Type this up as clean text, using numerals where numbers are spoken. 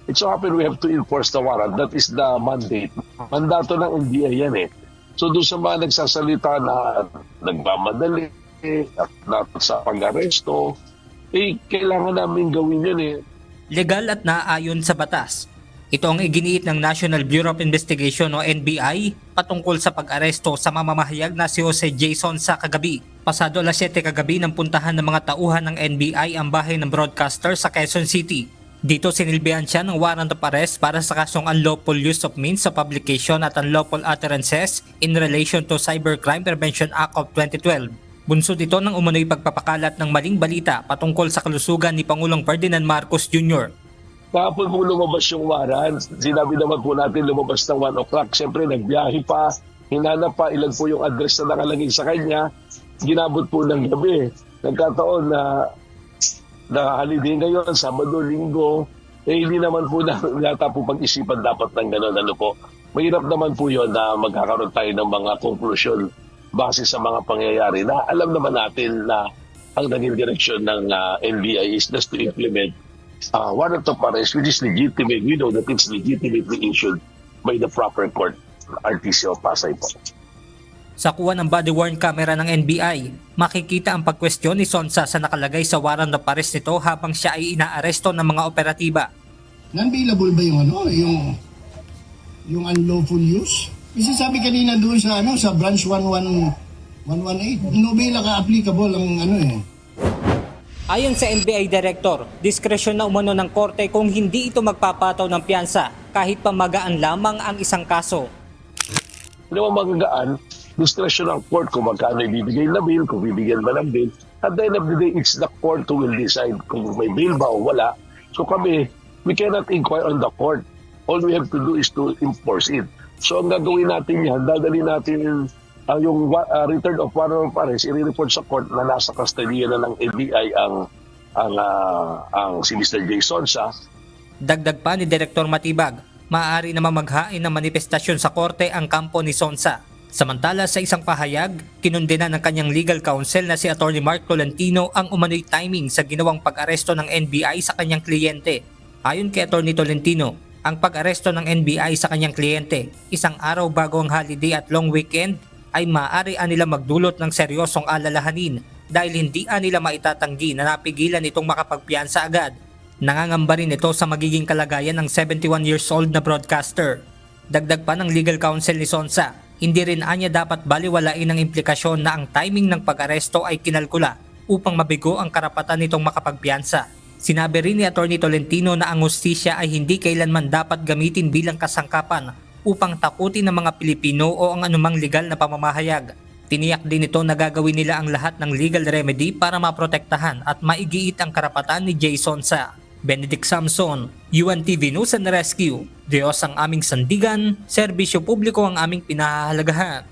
It so happen we have to enforce the warrant. That is the mandate. Mandato ng NBI yan eh. So doon sa mga nagsasalita na nagmamadali, at sa pag-aresto, kailangan namin gawin yun eh. Legal at naaayon sa batas. Ito ang iginiit ng National Bureau of Investigation o NBI patungkol sa pag-aresto sa mamamahayag na si Jose Jason sa kagabi. Pasado alas 7 kagabi nang puntahan ng mga tauhan ng NBI ang bahay ng broadcaster sa Quezon City. Dito sinilbihan siya ng warrant of arrest para sa kasong unlawful use of means of publication at unlawful utterances in relation to Cybercrime Prevention Act of 2012. Bunsod ito ng umano'y pagpapakalat ng maling balita patungkol sa kalusugan ni Pangulong Ferdinand Marcos Jr. Kahapon po lumabas yung warrant, sinabi naman po natin lumabas ng 1 o'clock. Siyempre nagbiyahe pa, hinanap pa ilan po yung address na nakalagay sa kanya. Ginabot po ng gabi. Nagkataon na holiday ngayon, Sabado, Linggo, hindi naman po yata po pag-isipan dapat ng gano'n. Ano po. Mahirap naman po yun na magkakaroon tayo ng mga conclusion base sa mga pangyayari na alam naman natin na ang naging direksyon ng NBI is just to implement warrant of arrest which is legitimate. We know that it's legitimately issued by the proper court, RTC of Pasay po. Sa kuha ng body-worn camera ng NBI, makikita ang pagkwestiyon ni Sonsa sa nakalagay sa warrant of arrest nito habang siya ay inaaresto ng mga operatiba. Non-bailable ba yung unlawful use? Kasi sabi kanina doon sa branch 118, no bail ka applicable ang Ayon sa NBI Director, diskresyon na umano ng korte kung hindi ito magpapataw ng piyansa kahit pa magaan lamang ang isang kaso. Hindi mo magagaan, discretion ng court kung magkano ibibigay na bail, kung bibigyan ba ng bail. At the end of the day, it's the court who will decide kung may bail ba o wala. So kami, we cannot inquire on the court. All we have to do is to enforce it. So ang gagawin natin yan, dadali natin yung return of warrant of arrest, i-report sa court na nasa custody na ng NBI ang si Mr. Jason sa. Dagdag pa ni Direktor Matibag, maaari naman maghain ng manifestasyon sa korte ang kampo ni Sonsa. Samantala sa isang pahayag, kinundena ng kanyang legal counsel na si Atty. Mark Tolentino ang umano'y timing sa ginawang pag-aresto ng NBI sa kanyang kliyente. Ayon kay Atty. Tolentino, ang pag-aresto ng NBI sa kanyang kliyente, isang araw bago ang holiday at long weekend, ay maaari nila magdulot ng seryosong alalahanin dahil hindi nila maitatanggi na napigilan itong makapagpiyansa agad. Nangangamba rin ito sa magiging kalagayan ng 71 years old na broadcaster. Dagdag pa ng legal counsel ni Sonsa, hindi rin anya dapat baliwalain ang implikasyon na ang timing ng pag-aresto ay kinalkula upang mabigo ang karapatan nitong makapagpiyansa. Sinabi rin ni Atty. Tolentino na ang hustisya ay hindi kailanman dapat gamitin bilang kasangkapan upang takutin ng mga Pilipino o ang anumang legal na pamamahayag. Tiniyak din ito na gagawin nila ang lahat ng legal remedy para maprotektahan at maigiit ang karapatan ni Jason sa. Benedict Samson, UNTV News and Rescue. Diyos ang aming sandigan, serbisyo publiko ang aming pinahahalagahan.